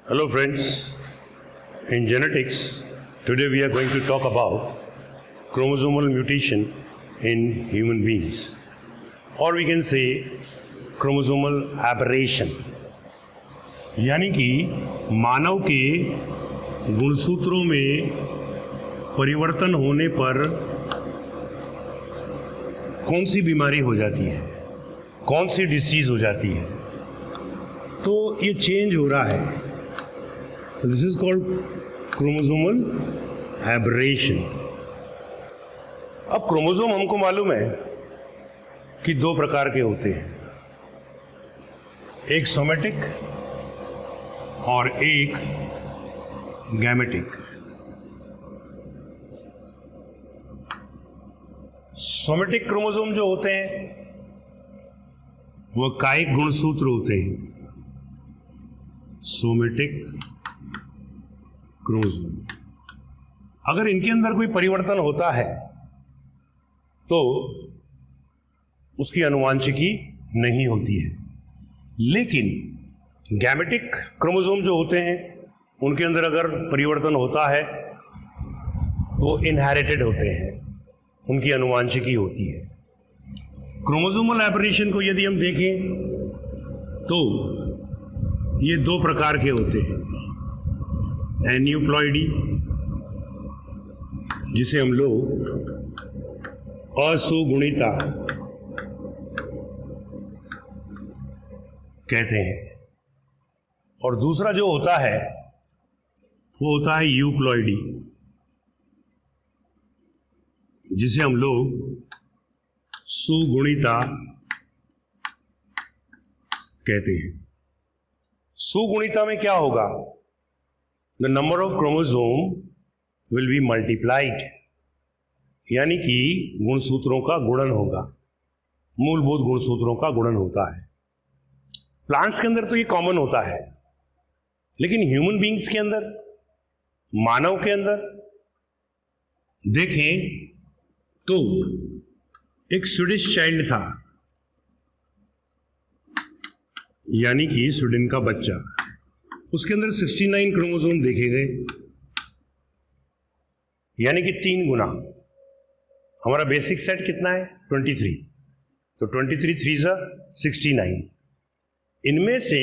Hello friends, in genetics, today we are going to talk about chromosomal mutation in human beings, or we can say chromosomal aberration, यानी कि मानव के गुणसूत्रों में परिवर्तन होने पर कौन सी बीमारी हो जाती है, कौन सी डिसीज हो जाती है, तो ये चेंज हो रहा है। This is called chromosomal aberration. अब क्रोमोसोम हमको मालूम है कि दो प्रकार के होते हैं, एक सोमेटिक और एक गैमेटिक। सोमेटिक क्रोमोसोम जो होते हैं वो कायिक गुणसूत्र होते हैं, सोमेटिक क्रोमोसोम। अगर इनके अंदर कोई परिवर्तन होता है तो उसकी आनुवांशिकी नहीं होती है, लेकिन गैमेटिक क्रोमोसोम जो होते हैं उनके अंदर अगर परिवर्तन होता है तो इनहेरिटेड होते हैं, उनकी आनुवांशिकी होती है। क्रोमोसोमल एबरेशन को यदि हम देखें तो ये दो प्रकार के होते हैं, एन्यूप्लॉइडी जिसे हम लोग असुगुणिता कहते हैं, और दूसरा जो होता है वो होता है यूप्लॉइडी जिसे हम लोग सुगुणिता कहते हैं। सुगुणिता में क्या होगा? The number of chromosome will be multiplied, यानी कि गुणसूत्रों का गुणन होगा, मूलभूत गुणसूत्रों का गुणन होता है। प्लांट्स के अंदर तो ये कॉमन होता है, लेकिन ह्यूमन बीइंग्स के अंदर, मानव के अंदर देखें तो एक स्वीडिश चाइल्ड था, यानी कि स्वीडन का बच्चा, उसके अंदर 69 क्रोमोसोम देखे गए, यानी कि 3 गुना। हमारा बेसिक सेट कितना है? 23, तो 23 3 सा 69। इनमें से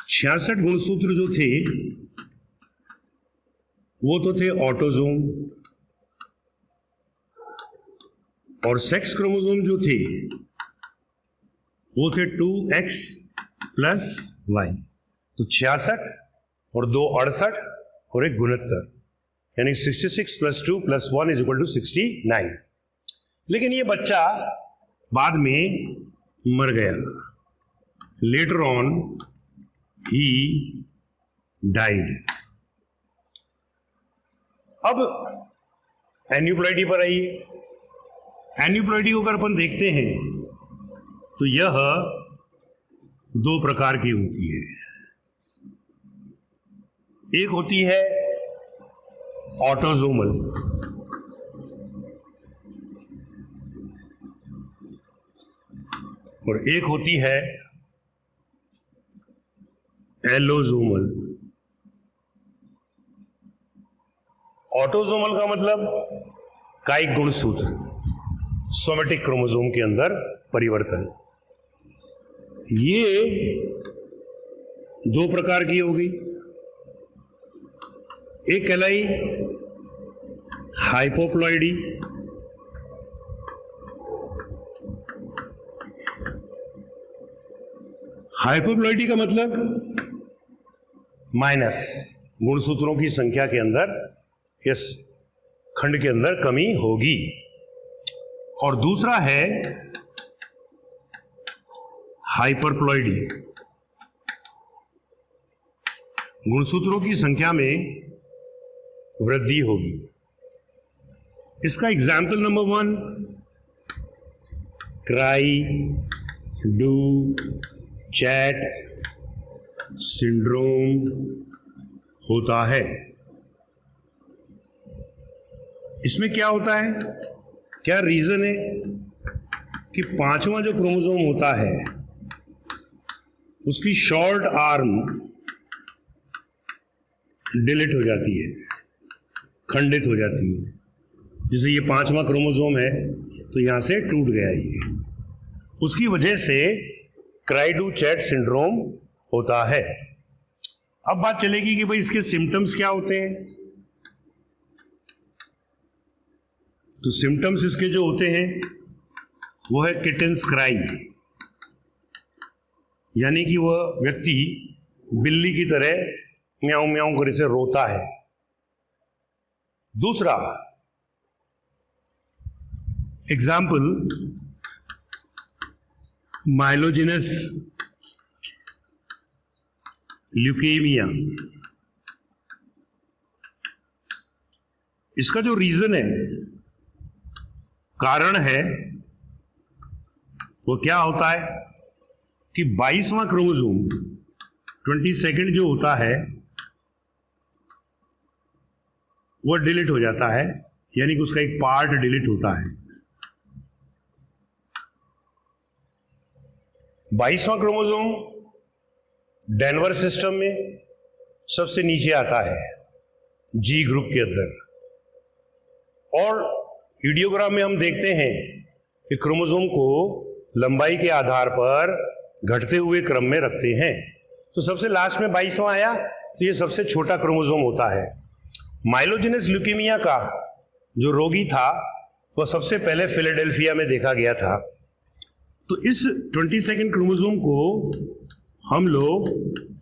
66 गुणसूत्र जो थे वो तो थे ऑटोसोम, और सेक्स क्रोमोसोम जो थे वो थे 2x प्लस y, तो 66 और 2 68 और 1 69, यानी 66 plus 2 plus 1 is equal to 69। लेकिन ये बच्चा बाद में मर गया, लेटर ऑन ही डाइड। अब एन्यूप्लॉइडी पर आइए। एन्यूप्लॉइडी को अगर अपन देखते हैं तो यह 2 प्रकार की होती है। एक होती है ऑटोसोमल, और एक होती है एलोसोमल। ऑटोसोमल का मतलब कायिक गुणसूत्र, सोमेटिक क्रोमोसोम के अंदर परिवर्तन। ये 2 प्रकार की होगी, एक कहलाई हाइपोप्लॉइडी, हाइपोप्लॉइडी का मतलब माइनस, गुणसूत्रों की संख्या के अंदर, इस खंड के अंदर कमी होगी। और दूसरा है हाइपरप्लॉइडी, गुणसूत्रों की संख्या में वृद्धि होगी। इसका example number 1 cry do chat syndrome होता है। इसमें क्या होता है, क्या रीजन है कि 5वां जो क्रोमोसोम होता है उसकी शॉर्ट आर्म डिलीट हो जाती है, खंडित हो जाती है। जैसे ये 5वां क्रोमोसोम है तो यहां से टूट गया ये, उसकी वजह से क्राई डू चैट सिंड्रोम होता है। अब बात चलेगी कि भाई इसके सिम्टम्स क्या होते हैं। तो सिम्टम्स इसके जो होते हैं वो है किटन्स क्राई, यानी कि वह व्यक्ति बिल्ली की तरह म्याऊं म्याऊं कर से रोता है। दूसरा एग्जाम्पल, माइलोजेनस ल्यूकेमिया। इसका जो रीजन है, कारण है, वो क्या होता है कि 22वां क्रोमोसोम 22nd जो होता है वो डिलीट हो जाता है, यानी कि उसका एक पार्ट डिलीट होता है। 22वां क्रोमोसोम डेनवर सिस्टम में सबसे नीचे आता है, जी ग्रुप के अंदर। और वीडियोग्राम में हम देखते हैं कि क्रोमोसोम को लंबाई के आधार पर घटते हुए क्रम में रखते हैं। तो सबसे लास्ट में 22वां आया, तो ये सबसे छोटा क्रोमोसोम होता है। माइलोजेनस ल्यूकेमिया का जो रोगी था वह सबसे पहले फिलाडेल्फिया में देखा गया था। तो इस 22nd क्रोमोसोम को हम लोग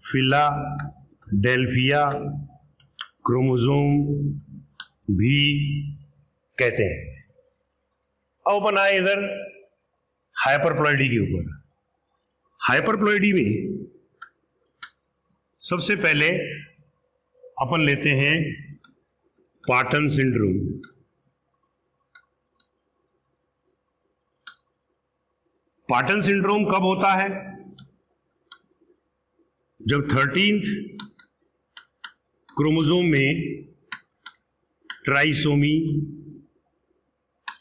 फिलाडेल्फिया क्रोमोसोम भी कहते हैं। अब अपन आए इधर हाइपरप्लॉइडी के ऊपर। हाइपरप्लॉइडी में सबसे पहले अपन लेते हैं पाटन सिंड्रोम। पाटन सिंड्रोम कब होता है? जब 13th क्रोमोसोम में ट्राइसोमी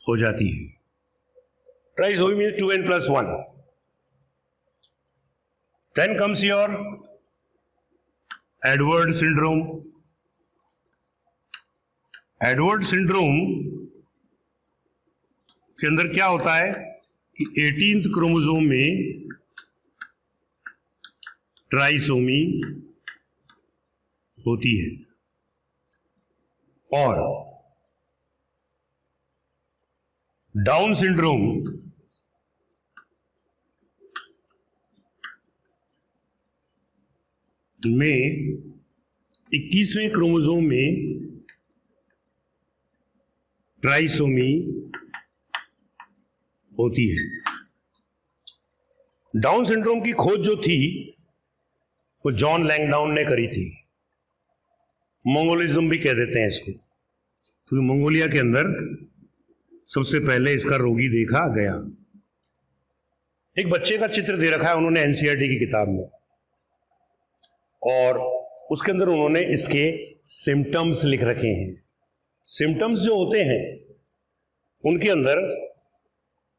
हो जाती है। Trisomy means 2n+1। Then comes your Edward syndrome. Edward syndrome के अंदर क्या होता है कि 18th क्रोमोसोम में ट्राइसोमी होती है और डाउन सिंड्रोम में 21वें क्रोमोसोम में ट्राइसोमी होती है। डाउन सिंड्रोम की खोज जो थी वो जॉन लैंगडाउन ने करी थी। मंगोलिज्म भी कह देते हैं इसको, क्योंकि मंगोलिया के अंदर सबसे पहले इसका रोगी देखा गया। एक बच्चे का चित्र दे रखा है उन्होंने एनसीईआरटी की किताब में, और उसके अंदर उन्होंने इसके सिम्टम्स लिख रखे हैं। सिम्टम्स जो होते हैं उनके अंदर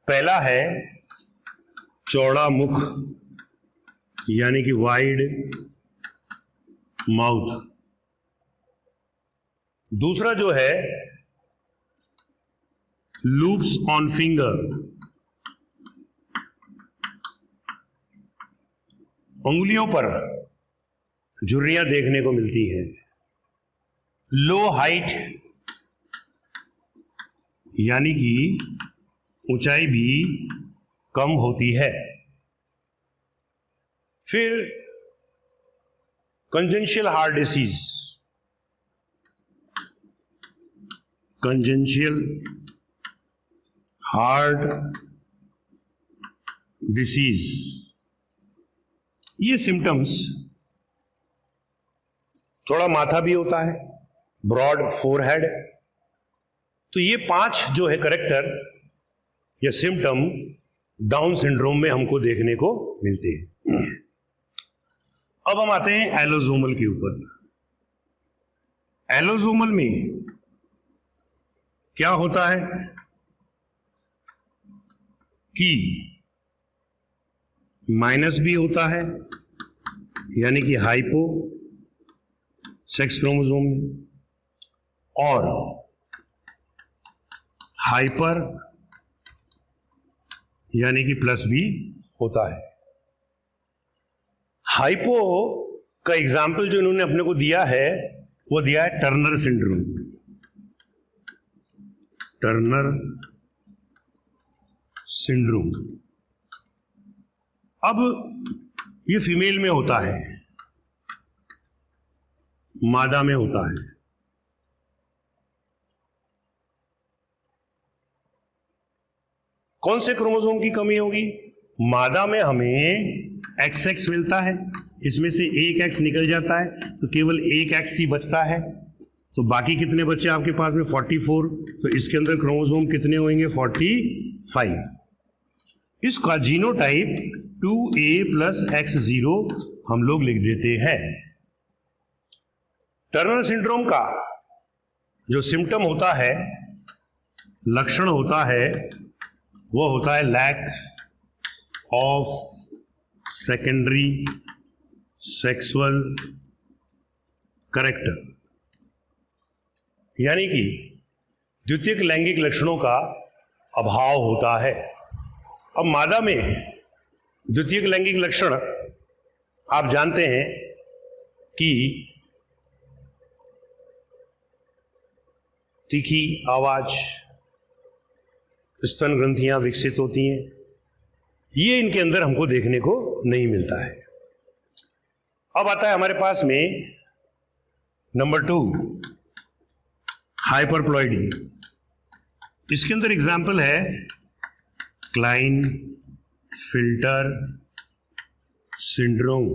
पहला है चौड़ा मुख, यानी कि वाइड माउथ। दूसरा जो है लूप्स ऑन फिंगर, उंगलियों पर झुर्रियां देखने को मिलती हैं। लो हाइट, यानी कि ऊंचाई भी कम होती है। फिर कंजेंशियल हार्ट डिसीज, कंजेंशियल हार्ट डिसीज, ये सिम्टम्स, चौड़ा माथा भी होता है, ब्रॉड फोरहेड। तो ये 5 जो है करेक्टर या सिम्टम डाउन सिंड्रोम में हमको देखने को मिलते हैं। अब हम आते हैं एलोसोमल के ऊपर। एलोसोमल में क्या होता है कि माइनस भी होता है, यानी कि हाइपो सेक्स क्रोमोसोम में, और हाइपर यानी कि प्लस भी होता है। हाइपो का एग्जाम्पल जो इन्होंने अपने को दिया है वो दिया है टर्नर सिंड्रोम। टर्नर सिंड्रोम, अब ये फीमेल में होता है, मादा में होता है। कौन से क्रोमोसोम की कमी होगी? मादा में हमें XX मिलता है, इसमें से एक X निकल जाता है तो केवल एक X ही बचता है, तो बाकी कितने बचे आपके पास में? 44। तो इसके अंदर क्रोमोसोम कितने होंगे? 45। इसका जीनोटाइप 2A+X0 हम लोग लिख देते हैं। टर्नर सिंड्रोम का जो सिम्टम होता है, लक्षण होता है, वो होता है lack of secondary sexual character, यानी कि द्वितीयक लैंगिक लक्षणों का अभाव होता है। अब मादा में द्वितीयक लैंगिक लक्षण आप जानते हैं कि तीखी आवाज, स्तन ग्रंथियां विकसित होती हैं, ये इनके अंदर हमको देखने को नहीं मिलता है। अब आता है हमारे पास में नंबर 2, हाइपरप्लॉइडी। इसके अंदर एग्जाम्पल है क्लाइन फिल्टर सिंड्रोम।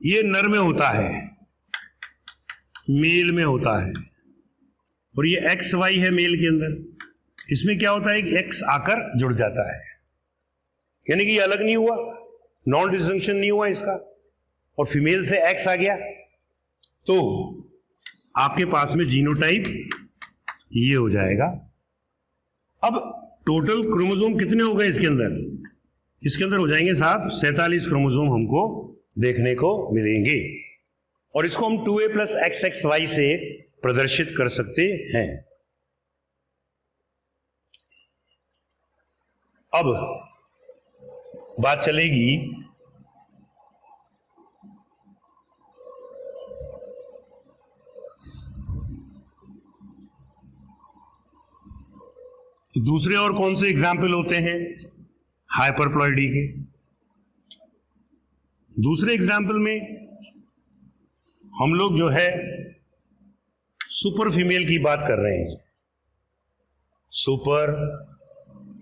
ये नर में होता है, मेल में होता है, और ये XY है मेल के अंदर। इसमें क्या होता है? एक X आकर जुड़ जाता है, यानी कि ये अलग नहीं हुआ, नॉन डिस्जंक्शन नहीं हुआ इसका, और फीमेल से X आ गया, तो आपके पास में जीनोटाइप ये हो जाएगा। अब टोटल क्रोमोसोम कितने हो गए इसके अंदर? इसके अंदर हो जाएंगे साहब 47 क्रोमोसोम हमको देखने को मिलेंगे, और इसको हम 2A+XXY से प्रदर्शित कर सकते हैं। अब बात चलेगी दूसरे और कौन से एग्जाम्पल होते हैं हाइपरप्लॉइडी के। दूसरे एग्जाम्पल में हम लोग जो है सुपर फीमेल की बात कर रहे हैं। सुपर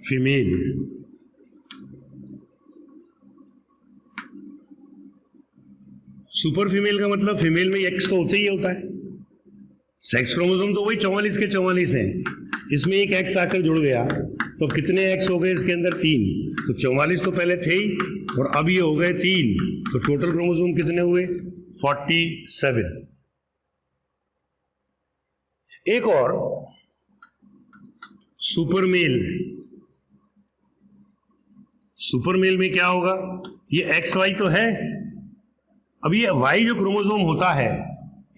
फीमेल, सुपर फीमेल का मतलब फीमेल में X तो होता ही होता है, सेक्स क्रोमोसोम तो वही 44 के 44 हैं, इसमें एक X आकर जुड़ गया तो कितने X हो गए इसके अंदर? 3। तो 44 तो पहले थे ही, और अब ये हो गए 3, तो टोटल क्रोमोसोम कितने हुए? 47। एक और सुपरमेल। सुपरमेल में क्या होगा? ये XY तो है, अब ये Y जो क्रोमोसोम होता है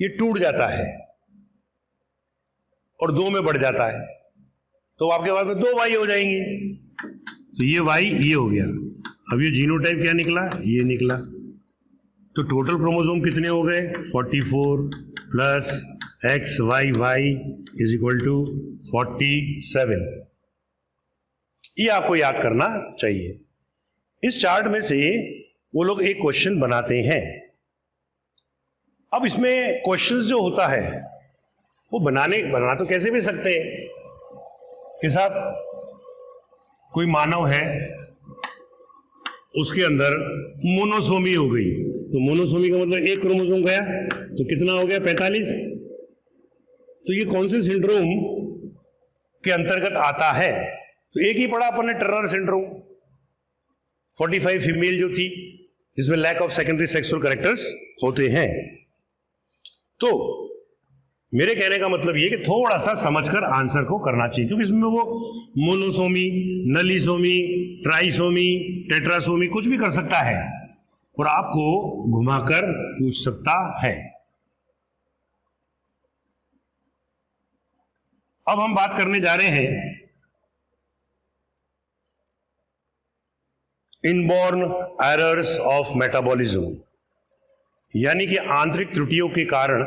ये टूट जाता है और 2 में बढ़ जाता है, तो आपके पास में 2 Y हो जाएंगे। तो ये Y ये हो गया। अब ये जीनोटाइप क्या निकला? ये निकला। तो टोटल क्रोमोसोम कितने हो गए? 44 plus XYY is equal to 47। ये आपको याद करना चाहिए। इस चार्ट में से वो लोग एक क्वेश्चन बनाते हैं। अब इसमें क्वेश्चंस जो होता है वो बना तो कैसे भी सकते हैं कि साहब कोई मानव है, उसके अंदर मोनोसोमी हो गई, तो मोनोसोमी का मतलब एक क्रोमोसोम गया, तो कितना हो गया? 45। तो ये कौन से सिंड्रोम के अंतर्गत आता है? तो एक ही पढ़ा अपन ने, टर्नर सिंड्रोम। 45 फीमेल जो थी जिसमें lack of secondary sexual characters होते हैं। तो मेरे कहने का मतलब ये कि थोड़ा सा समझकर आंसर को करना चाहिए, क्योंकि इसमें वो मोनोसोमी, नलीसोमी, ट्राइसोमी, टेट्रासोमी कुछ भी कर सकता है और आपको घुमाकर पूछ सकता है। अब हम बात करने जा रहे हैं इनबॉर्न एरर्स ऑफ मेटाबॉलिज्म, यानी कि आंतरिक त्रुटियों के कारण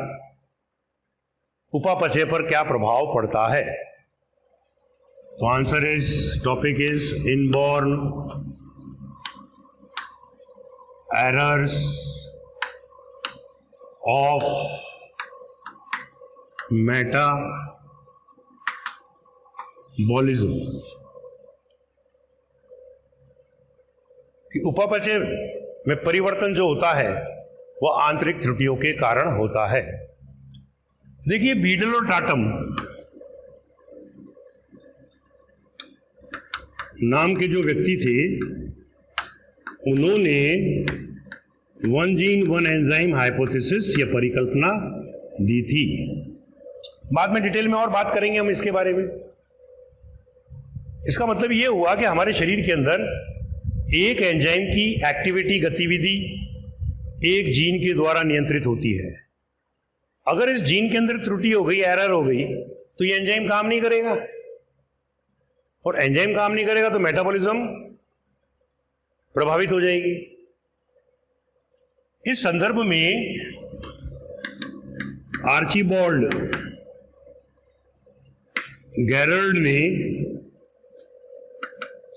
उपापचय पर क्या प्रभाव पड़ता है। तो answer is, topic is inborn errors of metabolism. कि उपापचय में परिवर्तन जो होता है वह आंतरिक त्रुटियों के कारण होता है। देखिए, बीडल और टाटम नाम के जो व्यक्ति थे, उन्होंने one gene one enzyme hypothesis या परिकल्पना दी थी। बाद में डिटेल में और बात करेंगे हम इसके बारे में। इसका मतलब यह हुआ कि हमारे शरीर के अंदर एक एंजाइम की एक्टिविटी, गतिविधि एक जीन के द्वारा नियंत्रित होती है। अगर इस जीन के अंदर त्रुटि हो गई, एरर हो गई, तो ये एंजाइम काम नहीं करेगा, और एंजाइम काम नहीं करेगा तो मेटाबॉलिज्म प्रभावित हो जाएगी। इस संदर्भ में आर्चिबाल्ड गैरल्ड ने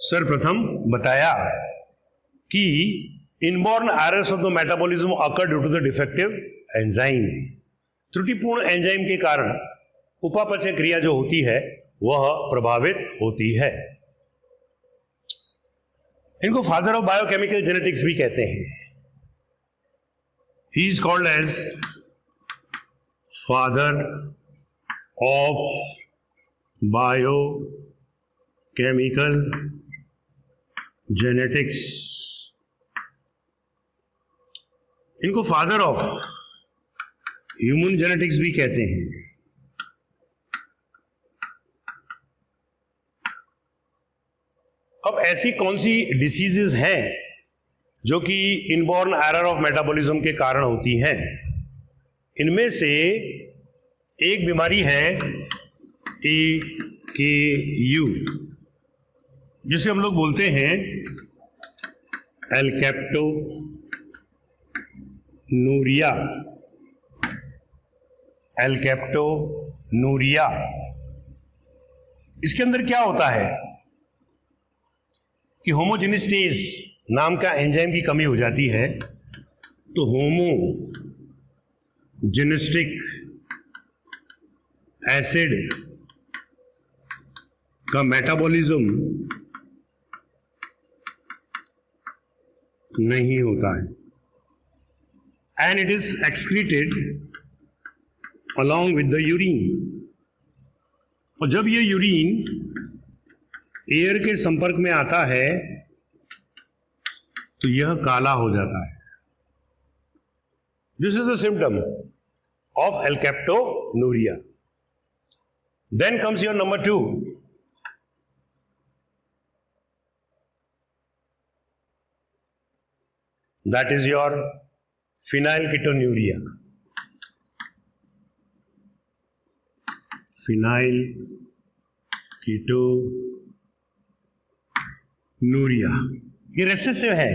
सर्वप्रथम बताया कि inborn errors of the metabolism occur due to the defective enzyme. त्रुटिपूर्ण एंजाइम के कारण उपापचय क्रिया जो होती है वह प्रभावित होती है। इनको फादर ऑफ बायोकेमिकल जेनेटिक्स भी कहते हैं। He is called as father of biochemical genetics. इनको फादर ऑफ ह्यूमन जेनेटिक्स भी कहते हैं। अब ऐसी कौन सी डिसीजेस हैं जो कि इनबॉर्न एरर ऑफ मेटाबॉलिज्म के कारण होती हैं? इनमें से एक बीमारी है AKU, जिसे हम लोग बोलते हैं एल्केप्टोनूरिया। एल्केप्टोनूरिया, इसके अंदर क्या होता है कि होमोजेनिस्टेज नाम का एंजाइम की कमी हो जाती है, तो होमोजेनिस्टिक एसिड का मेटाबॉलिज्म नहीं होता है, and it is excreted along with the urine। और जब ये यूरिन एयर के संपर्क में आता है तो यह काला हो जाता है। This is the symptom of alkaptonuria. Then comes your number 2, that is your phenylketonuria। phenylketonuria ये रेसेसिव है,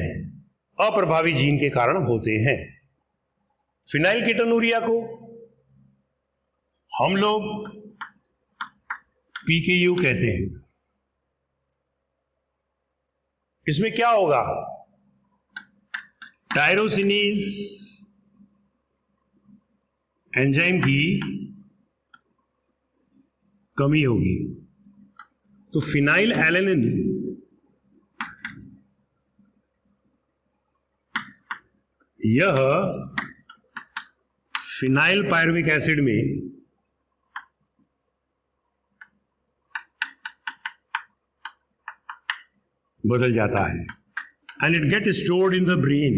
अप्रभावी जीन के कारण होते हैं। फिनाइलकेटोनूरिया को हम लोग PKU कहते हैं। इसमें क्या होगा? टायरोसिनेज एंजाइम की कमी होगी, तो फिनाइल एलेनिन यह फिनाइल पायरुविक एसिड में बदल जाता है, and it gets stored in the brain।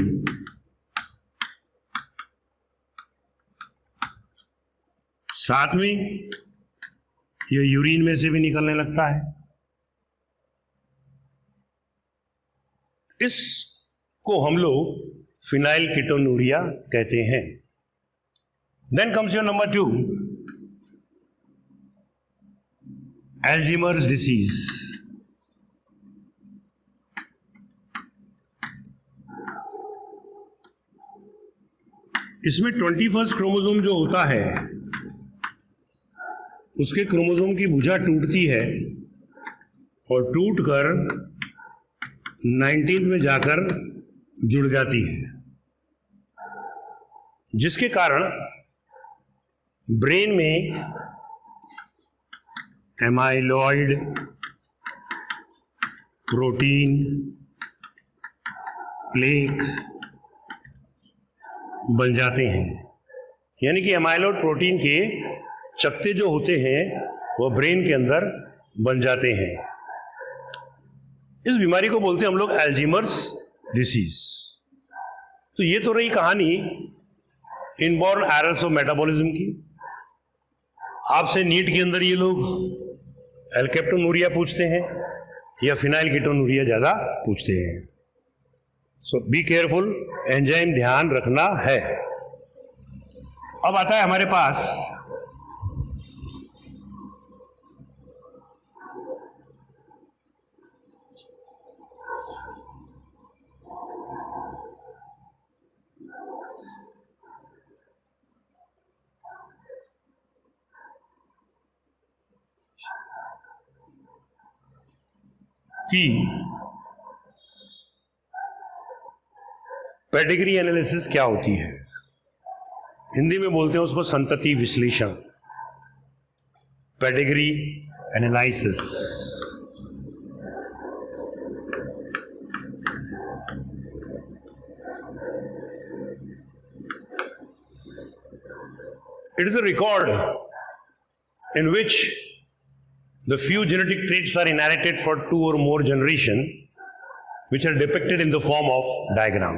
साथ में यह यूरिन में से भी निकलने लगता है। इसको हम लोग फिनाइलकेटोनूरिया कहते हैं। Then comes your number 2, Alzheimer's disease. इसमें 21st क्रोमोसोम जो होता है उसके क्रोमोसोम की भुजा टूटती है और टूटकर 19th में जाकर जुड़ जाती है, जिसके कारण ब्रेन में एमाइलॉइड प्रोटीन, प्लेक बन जाते हैं। यानी कि एमाइलॉइड प्रोटीन के चकत्ते जो होते हैं वो ब्रेन के अंदर बन जाते हैं। इस बीमारी को बोलते हैं हम लोग एल्जीमर्स डिसीज। तो ये तो रही कहानी इनबॉर्न एरर्स ऑफ मेटाबॉलिज्म की। आपसे नीट के अंदर ये लोग एल्केप्टोनूरिया पूछते हैं या फिनाइल कीटोनूरिया ज्यादा पूछते हैं। सो बी केयरफुल, एंजाइम ध्यान रखना है। अब आता है हमारे पास कि पेडिग्री एनालिसिस क्या होती है। हिंदी में बोलते हैं उसको संतति विश्लेषण, pedigree analysis. It is a record in which the few genetic traits are inherited for 2 or more generations, which are depicted in the form of diagram.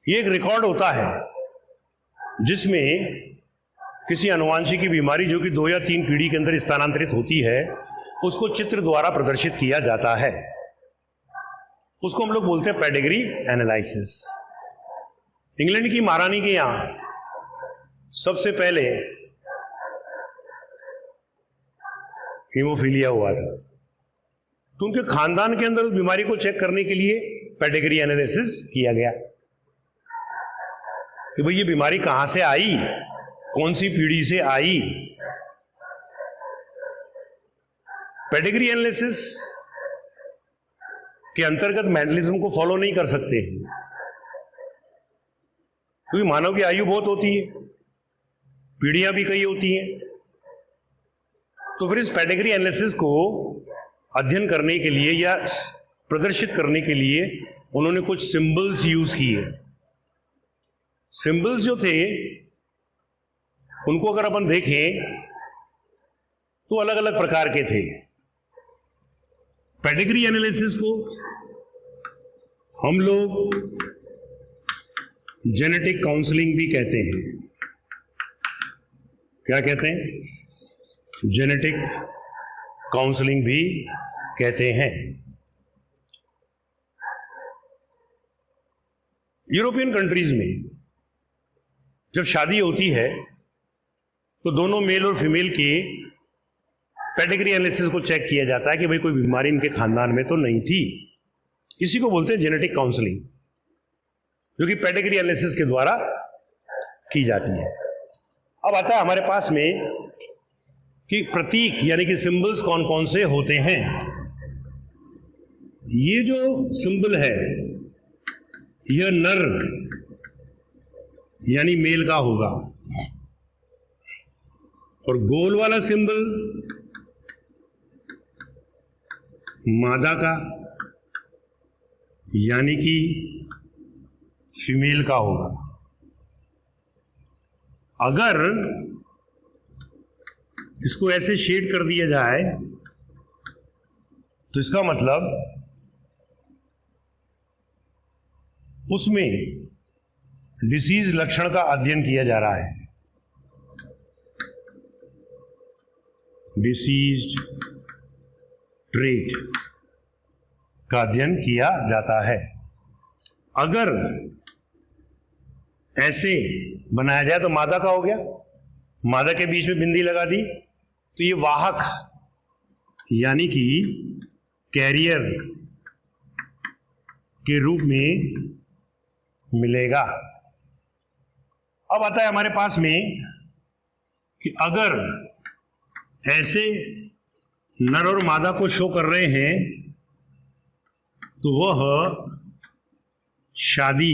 ये एक रिकॉर्ड होता है जिसमें किसी आनुवंशिक बीमारी जो कि 2 या 3 पीढ़ी के अंदर स्थानांतरित होती है उसको चित्र द्वारा प्रदर्शित किया जाता है। उसको हम लोग बोलते हैं पेडिग्री एनालिसिस। इंग्लैंड की महारानी के यहां सबसे पहले हीमोफीलिया हुआ था, तो उनके खानदान के अंदर उस बीमारी को चेक करने के लिए पेडिग्री एनालिसिस किया गया कि भाई ये बीमारी कहां से आई, कौन सी पीढ़ी से आई। पेडिग्री एनालिसिस के अंतर्गत मेंडलिज्म को फॉलो नहीं कर सकते हैं क्योंकि मानव की आयु बहुत होती है, पीढ़ियां भी कई होती हैं। तो फिर इस पेडिग्री एनालिसिस को अध्ययन करने के लिए या प्रदर्शित करने के लिए उन्होंने कुछ सिंबल्स यूज किए। सिंबल्स जो थे उनको अगर अपन देखें तो अलग अलग प्रकार के थे। पेडिग्री एनालिसिस को हम लोग जेनेटिक काउंसलिंग भी कहते हैं। क्या कहते हैं? जेनेटिक काउंसलिंग भी कहते हैं। यूरोपियन कंट्रीज में जब शादी होती है तो दोनों मेल और फीमेल के पेडिग्री एनालिसिस को चेक किया जाता है कि भाई कोई बीमारी इनके खानदान में तो नहीं थी। इसी को बोलते हैं जेनेटिक काउंसलिंग, जो कि पेडिग्री एनालिसिस के द्वारा की जाती है। अब आता है हमारे पास में कि प्रतीक यानी कि सिंबल्स कौन कौन से होते हैं। ये जो सिंबल है यह नर यानी मेल का होगा और गोल वाला सिंबल मादा का यानी कि फीमेल का होगा। अगर इसको ऐसे शेड कर दिया जाए तो इसका मतलब उसमें डिसीज लक्षण का अध्ययन किया जा रहा है। डिसीज्ड ट्रेट का अध्ययन किया जाता है। अगर ऐसे बनाया जाए तो मादा का हो गया, मादा के बीच में बिंदी लगा दी तो ये वाहक यानी कि कैरियर के रूप में मिलेगा। अब आता है हमारे पास में कि अगर ऐसे नर और मादा को शो कर रहे हैं तो वह शादी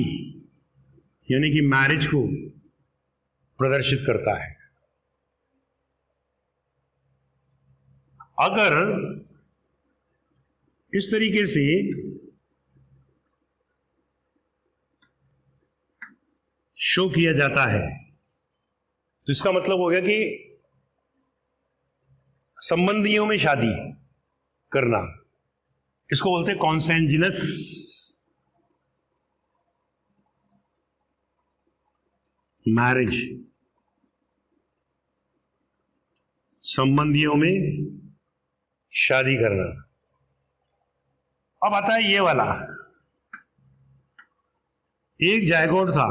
यानी कि मैरिज को प्रदर्शित करता है। अगर इस तरीके से शो किया जाता है तो इसका मतलब हो गया कि संबंधियों में शादी करना, इसको बोलते हैं कॉन्सेंजिनस मैरिज। संबंधियों में शादी करना। अब आता है ये वाला, एक जायगोट था,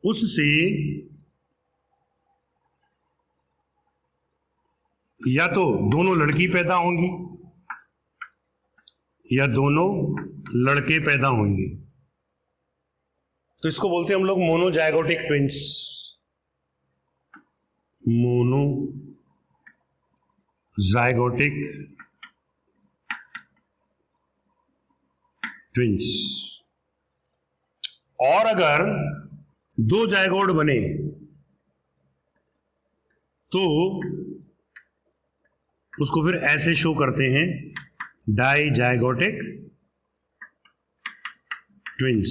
उससे या तो दोनों लड़की पैदा होंगी या दोनों लड़के पैदा होंगे, तो इसको बोलते हैं हम लोग मोनोजाइगोटिक ट्विंस। Monozygotic twins. और अगर दो जायगोट बने तो उसको फिर ऐसे शो करते हैं, डाइजाइगोटिक ट्विंस।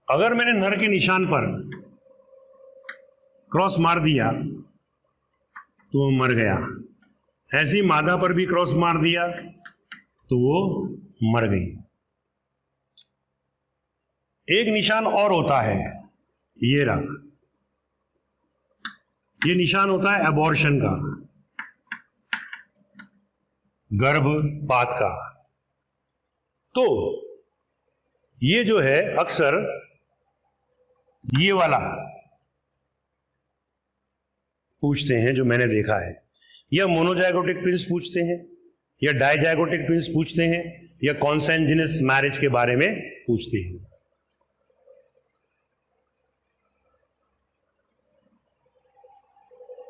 अगर मैंने नर के निशान पर क्रॉस मार दिया तो वो मर गया, ऐसे ही मादा पर भी क्रॉस मार दिया तो वो मर गई। एक निशान और होता है, ये रहा, ये निशान होता है एबॉर्शन का, गर्भपात का। तो ये जो है अक्सर ये वाला पूछते हैं, जो मैंने देखा है, या मोनोजाइगोटिक ट्विंस पूछते हैं, या डाइजाइगोटिक ट्विंस पूछते हैं, या कॉन्सेंजिनस मैरिज के बारे में पूछते हैं।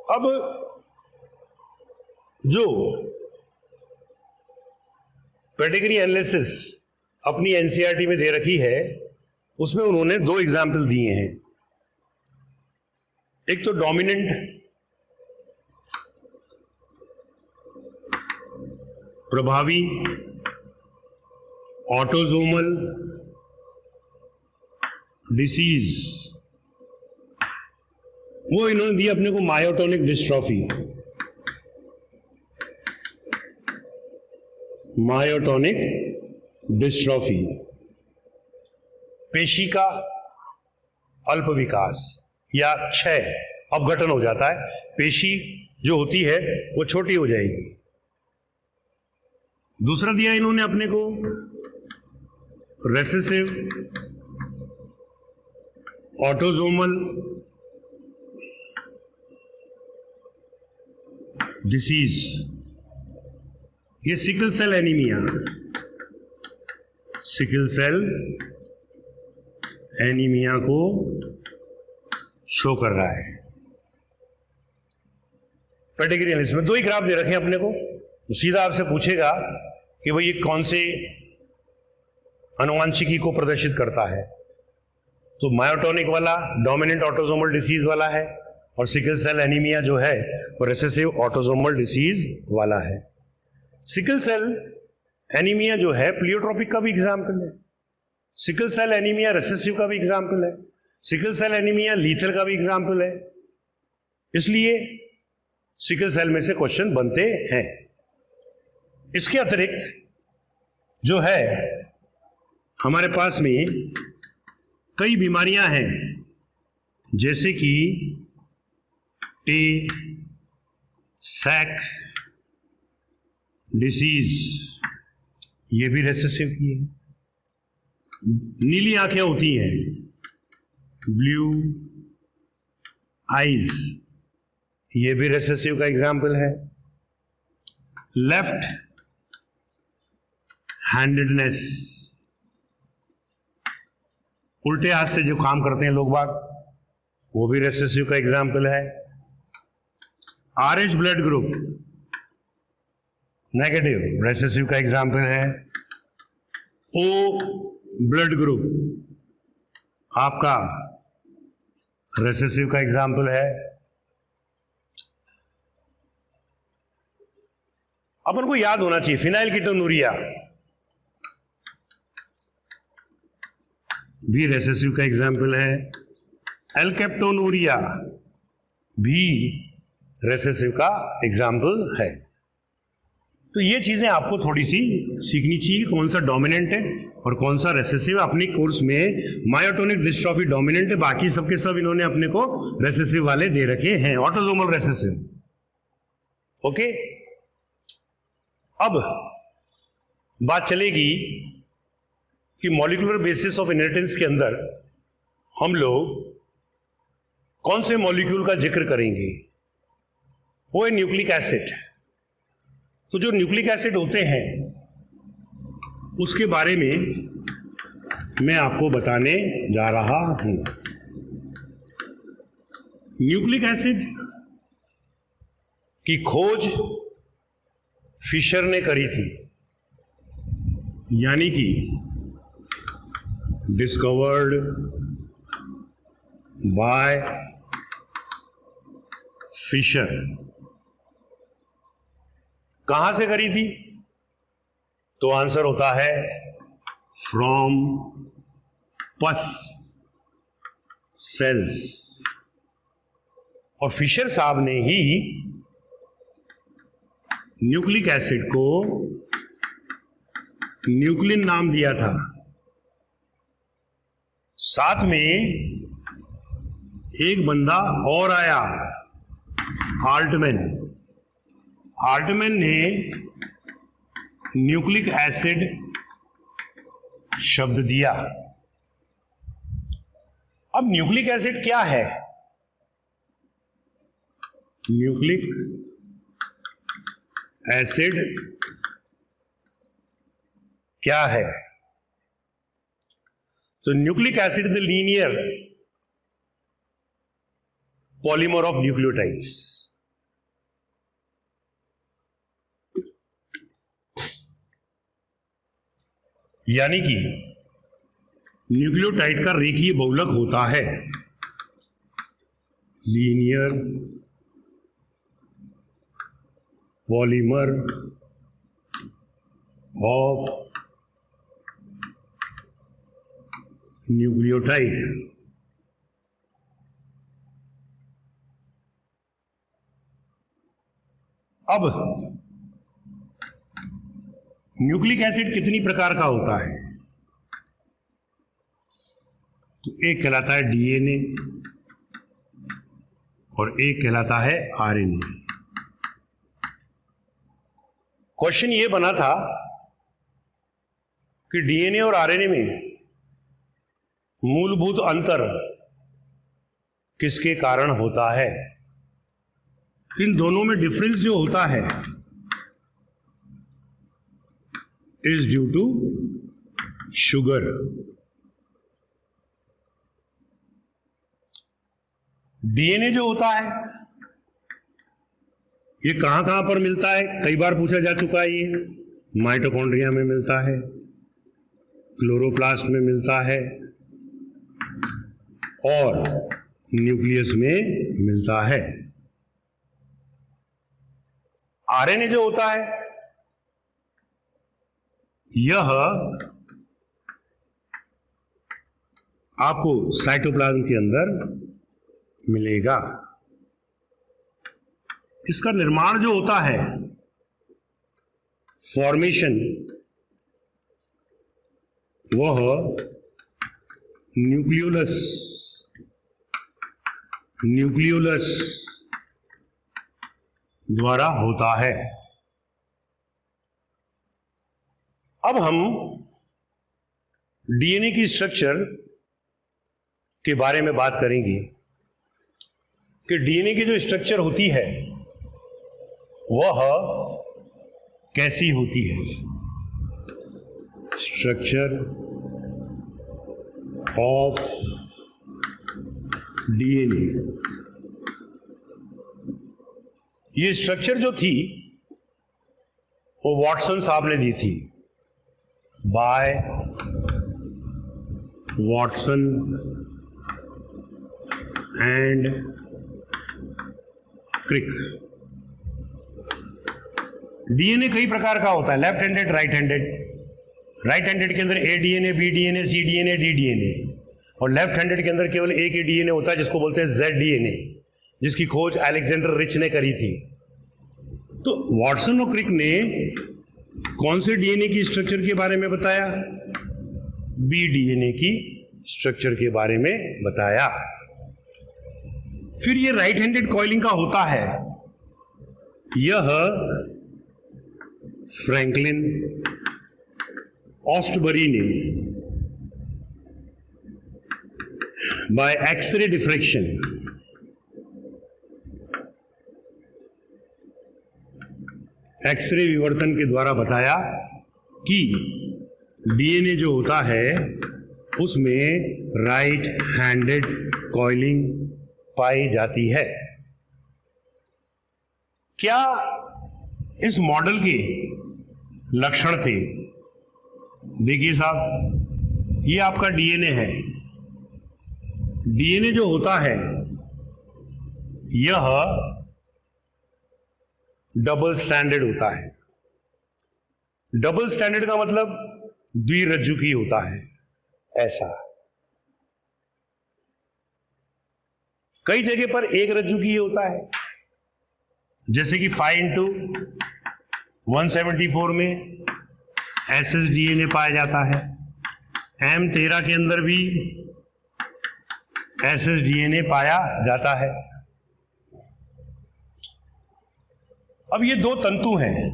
अब जो पेडिग्री एनालिसिस अपनी एनसीईआरटी में दे रखी है, उसमें उन्होंने दो एग्जाम्पल दिए हैं। एक तो डोमिनेंट प्रभावी ऑटोसोमल डिसीज, वो इन्होंने दिया अपने को मायोटोनिक डिस्ट्रॉफी। मायोटोनिक डिस्ट्रॉफी, पेशी का अल्प विकास या क्षय, अपघटन हो जाता है, पेशी जो होती है वो छोटी हो जाएगी। दूसरा दिया इन्होंने अपने को रेसेसिव ऑटोसोमल डिसीज, ये sickle cell anaemia, sickle cell anaemia को शो कर रहा है। पेडिग्री एनालिसिस में दो ही ग्राफ दे रखे हैं अपने को, तो सीधा आपसे पूछेगा कि भाई ये कौन से अनुवांशिकी को प्रदर्शित करता है, तो मायोटोनिक वाला डोमिनेंट ऑटोसोमल डिसीज वाला है, और सिकल सेल एनीमिया जो है वो रेसेसिव ऑटोसोमल डिसीज वाला है। सिकल सेल एनीमिया जो है प्लियोट्रोपिक का भी एग्जाम्पल है, सिकल सेल एनीमिया रेसेसिव का भी एग्जाम्पल है, सिकल सेल एनीमिया लीथल का भी एग्जाम्पल है। इसलिए सिकल सेल में से क्वेश्चन बनते हैं। इसके अतिरिक्त जो है हमारे पास में कई बीमारियां हैं, जैसे कि सैक डिसीज, ये भी रेसेसिव की है। नीली आंखें होती हैं, ब्लू आईज, ये भी रेसेसिव का एग्जाम्पल है। लेफ्ट हैंडेडनेस, उल्टे हाथ से जो काम करते हैं लोग बाग, वो भी रेसेसिव का एग्जाम्पल है। RH blood group negative, recessive का एग्जाम्पल है। O ब्लड ग्रुप आपका रेसेसिव का एग्जाम्पल है। अपन को याद होना चाहिए, फिनाइल कीटोनूरिया भी रेसेसिव का एग्जाम्पल है। एल्केप्टोनूरिया भी रेसेसिव का एग्जाम्पल है। तो ये चीजें आपको थोड़ी सी सीखनी चाहिए, कौन सा डोमिनेंट है और कौन सा रेसेसिव। अपनी कोर्स में मायोटोनिक डिस्ट्रॉफी डोमिनेंट है, बाकी सबके सब इन्होंने अपने को रेसेसिव वाले दे रखे हैं, ऑटोसोमल रेसेसिव। ओके, अब बात चलेगी कि मॉलिक्यूलर बेसिस ऑफ इनहेरिटेंस के अंदर हम लोग कौन से मॉलिक्यूल का जिक्र करेंगे। वो है न्यूक्लिक एसिड। तो जो न्यूक्लिक एसिड होते हैं उसके बारे में मैं आपको बताने जा रहा हूं। न्यूक्लिक एसिड की खोज फिशर ने करी थी, यानी कि डिस्कवर्ड बाय फिशर। कहां से करी थी? तो आंसर होता है फ्रॉम पस सेल्स। और फिशर साहब ने ही न्यूक्लिक एसिड को न्यूक्लिन नाम दिया था। साथ में एक बंदा और आया, आल्टमैन। आल्टमैन ने न्यूक्लिक एसिड शब्द दिया। अब न्यूक्लिक एसिड क्या है? न्यूक्लिक एसिड क्या है? तो nucleic acid the linear polymer of nucleotides. यानी कि न्यूक्लियोटाइड का रेखीय बहुलक होता है, लीनियर पॉलीमर ऑफ न्यूक्लियोटाइड। अब न्यूक्लिक एसिड कितनी प्रकार का होता है? तो एक कहलाता है डीएनए और एक कहलाता है आरएनए। क्वेश्चन ये बना था कि डीएनए और आरएनए में मूलभूत अंतर किसके कारण होता है? इन दोनों में डिफरेंस जो होता है is due to sugar. DNA जो होता है ये कहां कहां पर मिलता है? कई बार पूछा जा चुका है। ये माइटोकॉन्ड्रिया में मिलता है, क्लोरोप्लास्ट में मिलता है और न्यूक्लियस में मिलता है। आरएनए जो होता है यह आपको साइटोप्लाज्म के अंदर मिलेगा। इसका निर्माण जो होता है, फॉर्मेशन, वह न्यूक्लियोलस द्वारा होता है। अब हम डीएनए की स्ट्रक्चर के बारे में बात करेंगे कि डीएनए की जो स्ट्रक्चर होती है वह कैसी होती है। स्ट्रक्चर ऑफ डीएनए, ये स्ट्रक्चर जो थी वो वॉटसन साहब ने दी थी, by Watson and Crick. DNA कई प्रकार का होता है, left handed, right handed. Right handed के अंदर A DNA, B DNA, C DNA, D DNA, और लेफ्ट हैंडेड के अंदर केवल एक ही डीएनए होता है जिसको बोलते हैं जेड डीएनए, जिसकी खोज अलेक्जेंडर रिच ने करी थी। तो वॉटसन और क्रिक ने कौन से डीएनए की स्ट्रक्चर के बारे में बताया? बी डीएनए की स्ट्रक्चर के बारे में बताया। फिर ये राइट हैंडेड कॉइलिंग का होता है, यह फ्रैंकलिन ऑस्टबरी ने बाय एक्सरे डिफ्रैक्शन एक्सरे विवर्तन के द्वारा बताया कि डीएनए जो होता है उसमें राइट हैंडेड कॉइलिंग पाई जाती है। क्या इस मॉडल के लक्षण थे? देखिए साहब, ये आपका डीएनए है। डीएनए जो होता है यह डबल स्टैंडर्ड होता है। डबल स्टैंडर्ड का मतलब द्विरज्जुकी होता है, ऐसा। कई जगह पर एक रज्जुकी होता है, जैसे कि 5x174 में एसएस डीएनए पाया जाता है। M13 के अंदर भी एसएस डीएनए पाया जाता है। अब ये दो तंतु हैं,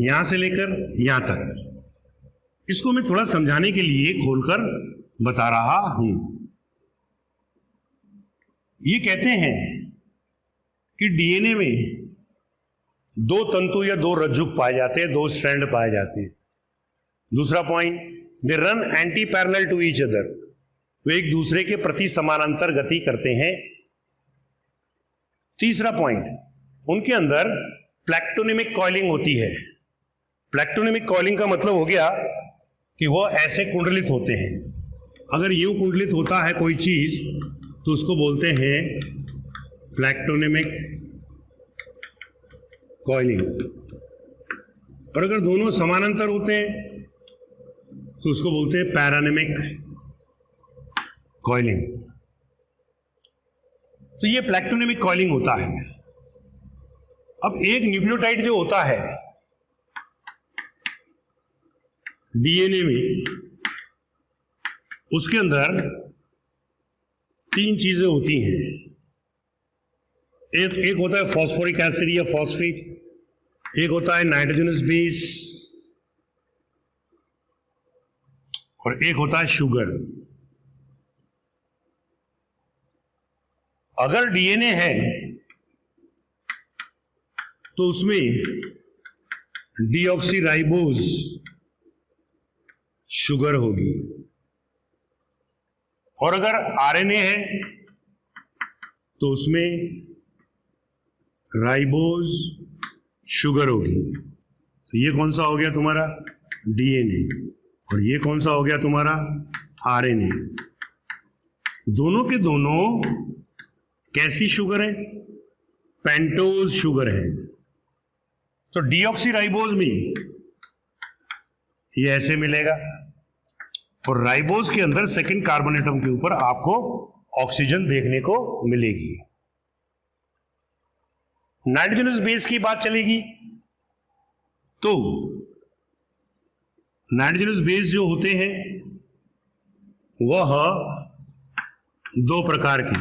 यहां से लेकर यहां तक। इसको मैं थोड़ा समझाने के लिए खोलकर बता रहा हूं। ये कहते हैं कि डीएनए में दो तंतु या दो रज्जुक पाए जाते हैं, दो स्ट्रैंड पाए जाते हैं। दूसरा point, they run antiparallel to each other, वे एक दूसरे के प्रति समानांतर गति करते हैं। तीसरा पॉइंट, उनके अंदर प्लैक्टोनिमिक कॉइलिंग होती है। प्लैक्टोनिमिक कॉइलिंग का मतलब हो गया कि वह ऐसे कुंडलित होते हैं। अगर यूं कुंडलित होता है कोई चीज तो उसको बोलते हैं प्लैक्टोनिमिक कॉइलिंग, और अगर दोनों समानांतर होते हैं तो उसको बोलते हैं पैरानिमिक कॉइलिंग। तो ये प्लैक्टोनिमिक कॉइलिंग होता है। अब एक न्यूक्लियोटाइड जो होता है डीएनए में, उसके अंदर तीन चीजें होती हैं। एक होता है फॉस्फोरिक एसिड या फॉस्फेट, एक होता है नाइट्रोजनस बेस, और एक होता है शुगर। अगर डीएनए है तो उसमें डीऑक्सीराइबोज शुगर होगी, और अगर आरएनए है तो उसमें राइबोज शुगर होगी। तो ये कौन सा हो गया तुम्हारा? डीएनए। और ये कौन सा हो गया तुम्हारा? आरएनए। दोनों के दोनों कैसी शुगर है? पेंटोज शुगर है। तो डीऑक्सीराइबोज में ये ऐसे मिलेगा, और राइबोज के अंदर सेकंड कार्बन एटम के ऊपर आपको ऑक्सीजन देखने को मिलेगी। नाइट्रोजनस बेस की बात चलेगी तो नाइट्रोजनस बेस जो होते हैं वह दो प्रकार के,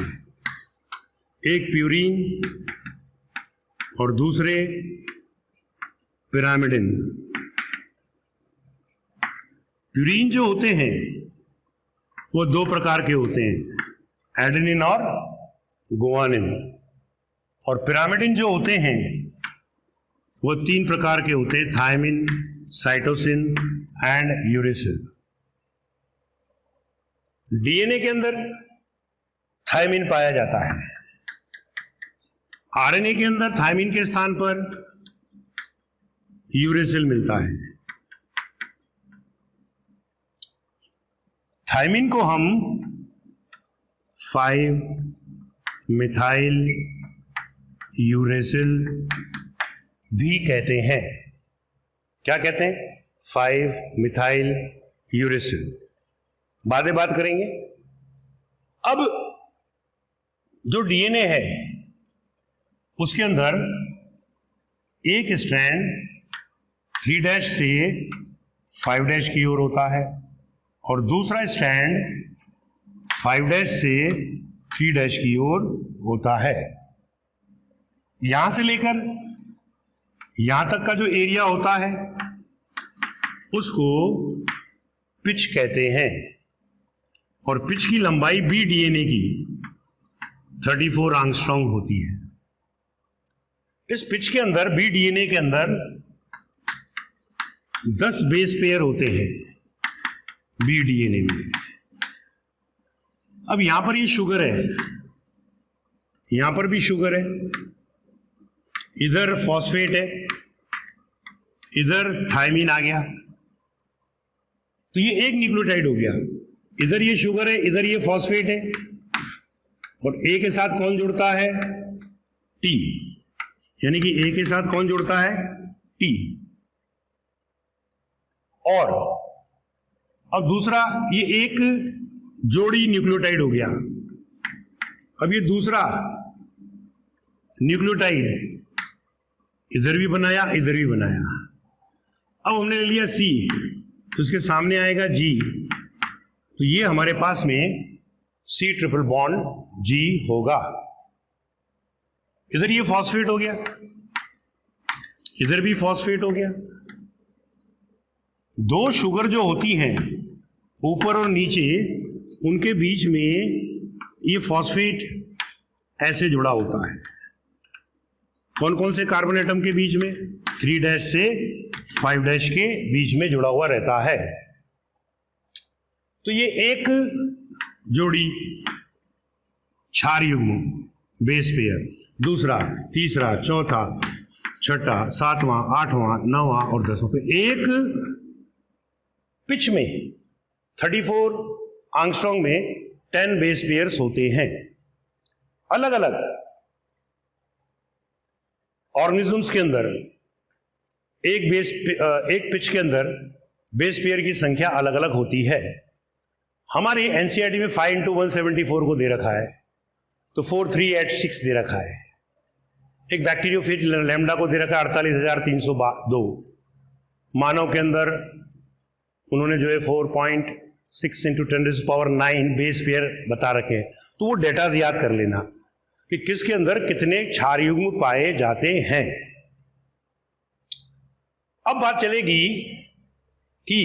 एक प्यूरीन और दूसरे पिरामिडिन। प्यूरीन जो होते हैं वो दो प्रकार के होते हैं, एडेनिन और गुआनिन। और पिरामिडिन जो होते हैं वो 3 प्रकार के होते हैं, thymine, cytosine and uracil. DNA के अंदर थायमिन पाया जाता है, आरएनए के अंदर थायमिन के स्थान पर यूरेसिल मिलता है। थायमिन को हम 5-मिथाइल यूरेसिल भी कहते हैं। क्या कहते हैं? 5-मिथाइल यूरेसिल। बातें बात करेंगे। अब जो डीएनए है उसके अंदर एक स्ट्रैंड 3' से 5' की ओर होता है और दूसरा स्ट्रैंड 5' से 3' की ओर होता है। यहां से लेकर यहां तक का जो एरिया होता है उसको पिच कहते हैं और पिच की लंबाई बी डीएनए की 34 एंगस्ट्रॉम होती है। इस पिच के अंदर, बी डीएनए के अंदर 10 बेस पेयर होते हैं बी डीएनए में। अब यहां पर ये शुगर है, यहां पर भी शुगर है, इधर फॉस्फेट है, इधर थायमिन आ गया, तो ये एक न्यूक्लियोटाइड हो गया। इधर ये शुगर है, इधर ये फॉस्फेट है, और ए के साथ कौन जुड़ता है? टी। यानी कि ए के साथ कौन जुड़ता है? टी। और अब दूसरा, ये एक जोड़ी न्यूक्लियोटाइड हो गया। अब ये दूसरा न्यूक्लियोटाइड इधर भी बनाया, इधर भी बनाया। अब हमने ले लिया सी, तो इसके सामने आएगा जी, तो ये हमारे पास में C ट्रिपल बॉन्ड G होगा। इधर ये फॉस्फेट हो गया, इधर भी फॉस्फेट हो गया। दो शुगर जो होती हैं ऊपर और नीचे, उनके बीच में ये फॉस्फेट ऐसे जुड़ा होता है। कौन कौन से कार्बन एटम के बीच में? 3' से 5' के बीच में जुड़ा हुआ रहता है। तो ये एक जोड़ी क्षार युग्म बेस पेयर, दूसरा, तीसरा, चौथा, छठा, 7वां, 8वां, 9वां और 10वां। तो एक पिच में 34 एंगस्ट्रॉम में 10 बेस पेयर्स होते हैं। अलग अलग ऑर्गेनिजम्स के अंदर एक पिच के अंदर बेस पेयर की संख्या अलग अलग होती है। हमारे एनसीईआरटी में 5 × 174 को दे रखा है, तो 4386 दे रखा है। एक बैक्टीरियोफेज लैम्डा को दे रखा है 48,302। मानव के अंदर उन्होंने जो है 4.6 × 10⁹ बेस पेयर बता रखे हैं। तो वो डेटाज याद कर लेना कि किसके अंदर कितने क्षार युग्म पाए जाते हैं। अब बात चलेगी कि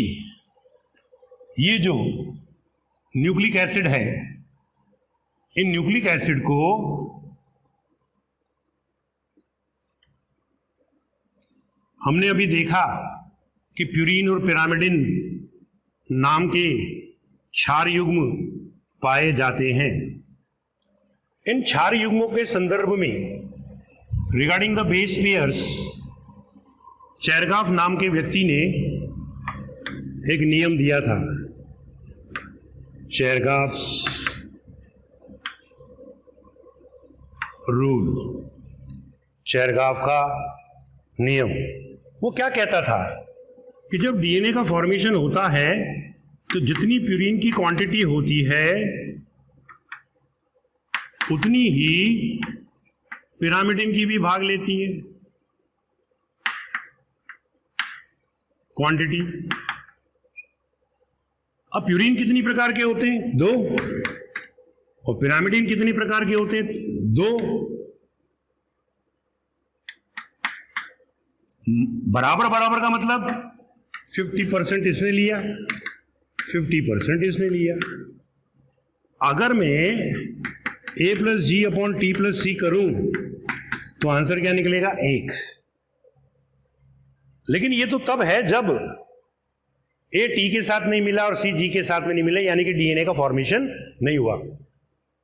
ये जो न्यूक्लिक एसिड है, इन न्यूक्लिक एसिड को हमने अभी देखा कि प्यूरीन और पिरामिडिन नाम के क्षार युग्म पाए जाते हैं। इन क्षार युग्मों के संदर्भ में रिगार्डिंग द बेस पेयर्स, चेरगाफ नाम के व्यक्ति ने एक नियम दिया था, चेरगाफ रूल, चेरगाफ का नियम। वो क्या कहता था कि जब डीएनए का फॉर्मेशन होता है तो जितनी प्यूरीन की क्वांटिटी होती है उतनी ही पिरामिडिन की भी भाग लेती है क्वांटिटी। अब प्यूरीन कितनी प्रकार के होते हैं? 2। और पिरामिडिन कितनी प्रकार के होते हैं? 2। बराबर बराबर का मतलब 50% इसने लिया, 50% इसने लिया। अगर मैं ए plus G upon T plus सी करूं तो आंसर क्या निकलेगा? 1। लेकिन ये तो तब है जब ए टी के साथ नहीं मिला और सी जी के साथ में नहीं मिला, यानी कि डीएनए का फॉर्मेशन नहीं हुआ।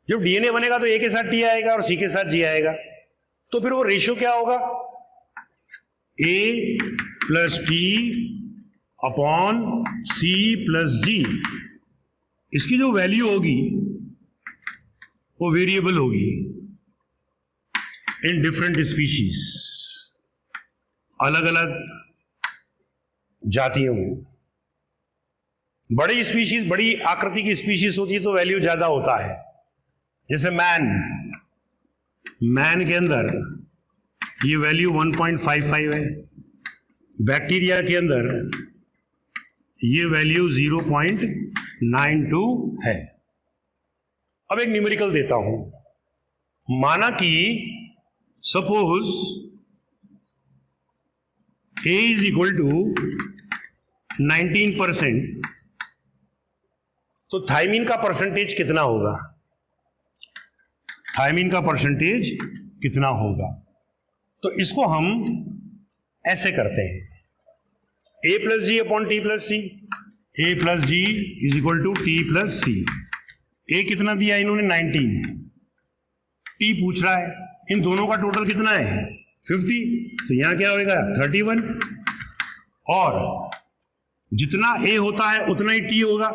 जब डीएनए बनेगा तो ए के साथ टी आएगा और सी के साथ जी आएगा, तो फिर वो रेशियो क्या होगा? A plus T upon C plus G. इसकी जो वैल्यू होगी वो वेरिएबल होगी इन डिफरेंट स्पीशीज, अलग अलग जातियों में। बड़ी स्पीशीज, बड़ी आकृति की स्पीशीज होती है तो वैल्यू ज्यादा होता है। जैसे मैन के अंदर ये वैल्यू 1.55 है, बैक्टीरिया के अंदर ये वैल्यू 0.92 है। अब एक न्यूमेरिकल देता हूं। माना कि suppose A is equal to 19%, तो थायमीन का परसेंटेज कितना होगा? थायमीन का परसेंटेज कितना होगा? तो इसको हम ऐसे करते हैं, A plus G upon T plus C. A plus G is equal to T plus C. A कितना दिया इन्होंने? 19। टी पूछ रहा है इन दोनों का टोटल कितना है? 50। तो यहां क्या होगा? 31। और जितना ए होता है उतना ही टी होगा।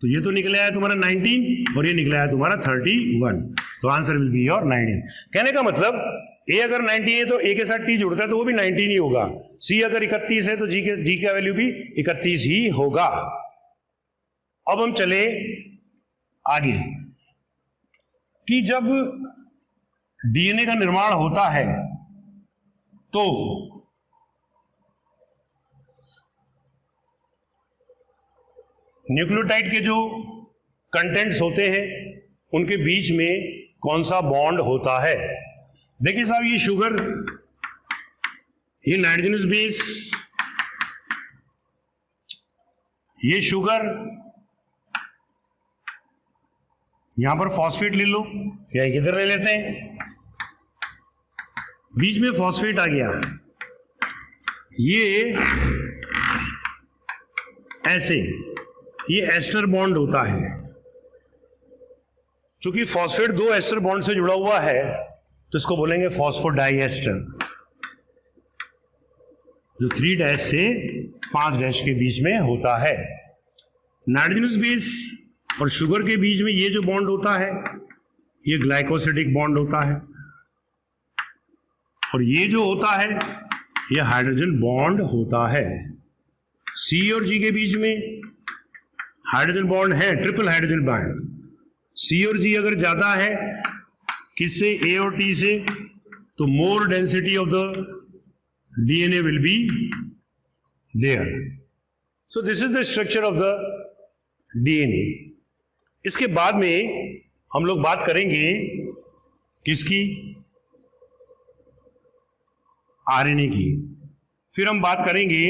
तो ये तो निकले आया तुम्हारा 19 और ये निकला आया तुम्हारा 31। तो आंसर विल बी योर 19। कहने का मतलब ए अगर 19 है तो ए के साथ टी जुड़ता है तो वो भी 19 ही होगा। सी अगर 31 है तो जी का वैल्यू भी 31 ही होगा। अब हम चले आगे कि जब डीएनए का निर्माण होता है तो न्यूक्लियोटाइड के जो कंटेंट्स होते हैं उनके बीच में कौन सा बॉन्ड होता है? देखिए साहब, ये शुगर, ये नाइट्रोजनस बेस, ये शुगर, यहां पर फॉस्फेट ले लो या किधर ले लेते हैं, बीच में फॉस्फेट आ गया। ये ऐसे, ये एस्टर बॉन्ड होता है। चूंकि फॉस्फेट 2 एस्टर बॉन्ड से जुड़ा हुआ है तो इसको बोलेंगे फॉस्फोडाइएस्टर, जो 3 डैश से 5 डैश के बीच में होता है। नाइट्रोजनस बेस और शुगर के बीच में ये जो बॉन्ड होता है ये ग्लाइकोसिडिक बॉन्ड होता है, और ये जो होता है ये हाइड्रोजन बॉन्ड होता है। सी और जी के बीच में हाइड्रोजन बॉन्ड है, ट्रिपल हाइड्रोजन बॉन्ड। सी और जी अगर ज्यादा है किससे? ए और टी से, तो more density of the DNA will be there. So this is the structure of the DNA. इसके बाद में हम लोग बात करेंगे किसकी? आरएनए की। फिर हम बात करेंगे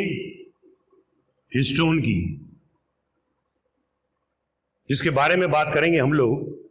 हिस्टोन की, जिसके बारे में बात करेंगे हम लोग